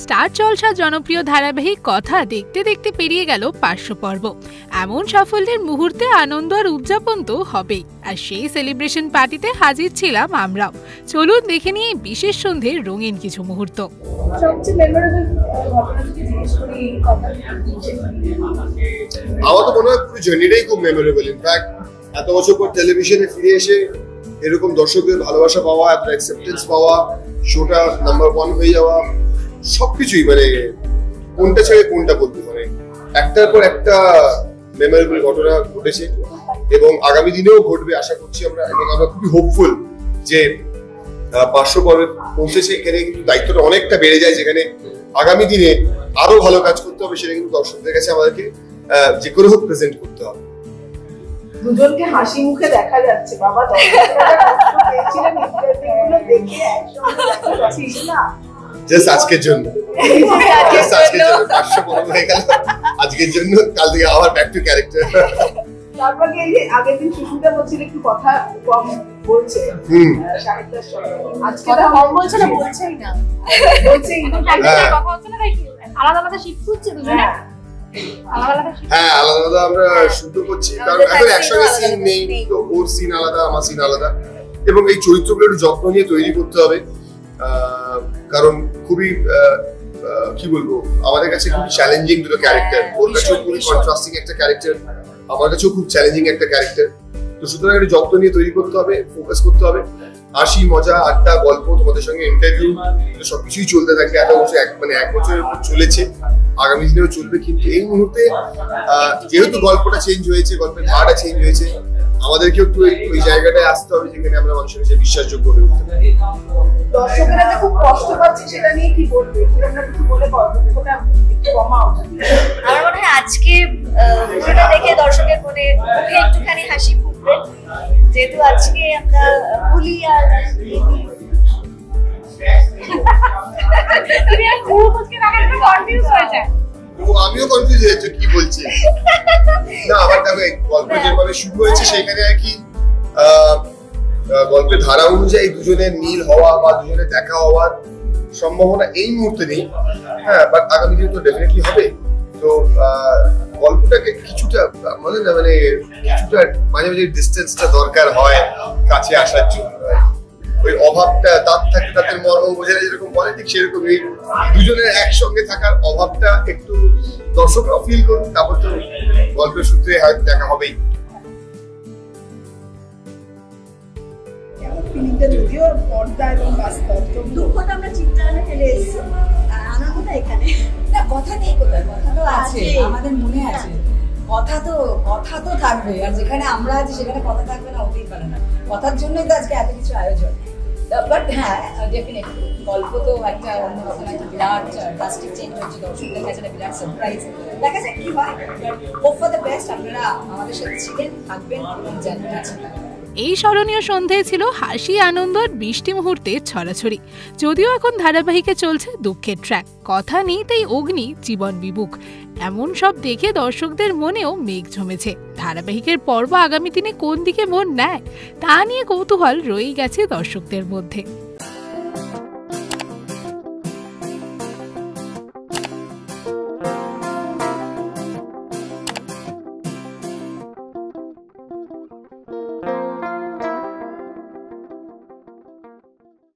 Star জলসার জনপ্রিয় ধারাবাহিক কথা দেখতে দেখতে পেরিয়ে গেল 500 পর্ব। এমন সাফল্যের মুহূর্তে আনন্দ আর উদযাপন তো হবেই, আর সেই সেলিব্রেশন পার্টিতে হাজির ছিলাম আমরাও। চলুন দেখে নিয়ে বিশেষ সন্ধ্যের রঙিন কিছু মুহূর্ত। আমার তো মনে হয় পুরো জার্নিটাই খুব মেমোরেবল। ইনফ্যাক্ট এত বছর পর টেলিভিশনে ফিরে এসে এরকম দর্শকদের ভালোবাসা পাওয়া, এত অ্যাকসেপ্টেন্স পাওয়া, শোটা নাম্বার 1 হয়ে যাওয়া, সবকিছুই মানে কোনটা ছেড়ে কোনটা বলতে, মানে একটার পর একটা মেমোরেবল ঘটনা ঘটেছে এবং আগামী দিনেও ঘটবে আশা করছি আমরা। এবং আমরা খুবই হোপফুল যে 500 পর্বে পৌঁছেছে, এখানে কিন্তু দায়িত্বটা অনেকটা বেড়ে যায়, যেখানে আগামী দিনে আরো ভালো কাজ করতে হবে, সেটা কিন্তু দর্শকদের কাছে আমাদেরকে যে করে হোক প্রেজেন্ট করতে হবে। দুজনকে হাসি মুখে দেখা যাচ্ছে বাবা, জাস্ট আজকের জন্য 500 পর্ব হয়ে গেল আজকের জন্য, কাল থেকে আবার ব্যাক টু ক্যারেক্টার। তারপরে এই যে আগের দিন সুস্মিতা বলছিল একটু কথা কম বলছে সাহিত্যের সঙ্গে, আজকে তো কম বলছে না, বলছেই না, বলছেই না, কথা হচ্ছে না, আলাদা আলাদা শিফট হচ্ছে দুজনে। হ্যাঁ, আলাদা আলাদা আমরা শুট করছি, কারণ এখন একসঙ্গে সিন নেই, তো ওর সিন আলাদা, আমার সিন আলাদা, এবং এই চরিত্রগুলো একটু যত্ন নিয়ে তৈরি করতে হবে। কারণ খুবই কি বলবো, আমাদের কাছে খুবই চ্যালেঞ্জিং দুটো ক্যারেক্টার, ওর কাছেও খুবই কন্ট্রাস্টিং একটা ক্যারেক্টার, আমার কাছেও খুব চ্যালেঞ্জিং একটা ক্যারেক্টার। তো সুতরাং একটু যত্ন নিয়ে তৈরি করতে হবে, ফোকাস করতে হবে। হাসি, মজা, আড্ডা, গল্প, তোমাদের সঙ্গে ইন্টারভিউ, সবকিছুই চলতে থাকে। এত বছর এক বছরের উপর চলেছে, আগামী দিনেও চলবে। কিন্তু এই মুহূর্তে যেহেতু গল্পটা চেঞ্জ হয়েছে, গল্পের ধারাটা চেঞ্জ হয়েছে, আমাদেরকেও একটু ওই জায়গাটায় আসতে হবে যেখানে আমরা মানুষের কাছে বিশ্বাসযোগ্য হয়ে উঠতে পারি। দর্শকেরা যে খুব কষ্ট পাচ্ছে সেটা নিয়ে কি বলবে, আমরা কিছু বলে গল্পটা কমাও। আমার মনে হয় আজকে ভিডিওটা দেখে দর্শকের মনে মুখে একটুখানি হাসি ফুটবে, যেহেতু আজকে আমরা ভুলি আর আমিও কনফিউজ হয়েছি কি বলছি না। আমার দেখো গল্প যেভাবে শুরু হয়েছে সেখানে আর কি গল্পের ধারা অনুযায়ী দুজনের মিল হওয়া বা দুজনের দেখা হওয়ার সম্ভাবনা এই মুহূর্তে নেই। হ্যাঁ, বাট আগামী দিনে তো ডেফিনেটলি হবে। তো গল্পটাকে কিছুটা মানে কিছুটা মাঝে মাঝে ডিস্টেন্সটা দরকার হয় কাছে আসার জন্য। ওই অভাবটা তার থাকে, তাদের মর্ম বোঝা যেরকম বলে, ঠিক সেরকম এই দুজনের একসঙ্গে থাকার অভাবটা একটু দর্শকরাও ফিল করুন, তারপর তো গল্পের সূত্রে হয়তো দেখা হবেই। যদিও পর্দা এবং বাস্তব, দুঃখটা আমরা চিত্রায়নে ফেলে এসেছি, আনন্দটা এখানে না। কথা নেই কোথায়, কথা তো আছে, আমাদের মনে আছে। কথা তো থাকবে, আর যেখানে আমরা আছি সেখানে কথা থাকবে না, হতেই পারে না। কথার জন্যই তো আজকে এত কিছু আয়োজন। বাট হ্যাঁ, ডেফিনেটলি গল্প তো একটা অন্যরকম একটা বিরাট ড্রাস্টিক চেঞ্জ হচ্ছে, দর্শকদের কাছে একটা বিরাট সারপ্রাইজ। দেখা যাক কি হয়, হোপ ফর দ্য বেস্ট। আপনারা আমাদের সাথে ছিলেন, থাকবেন এবং জানতে আছেন। এই স্মরণীয় সন্ধ্যায় ছিল হাসি, আনন্দ আর বৃষ্টি মুহূর্তের ছড়াছড়ি। যদিও এখন ধারাবাহিকে চলছে দুঃখের ট্র্যাক, কথা নেই তাই অগ্নি, জীবন বিমুখ, এমন সব দেখে দর্শকদের মনেও মেঘ জমেছে। ধারাবাহিকের পর্ব আগামী দিনে কোন দিকে মন নেয় তা নিয়ে কৌতূহল রয়েই গেছে দর্শকদের মধ্যে।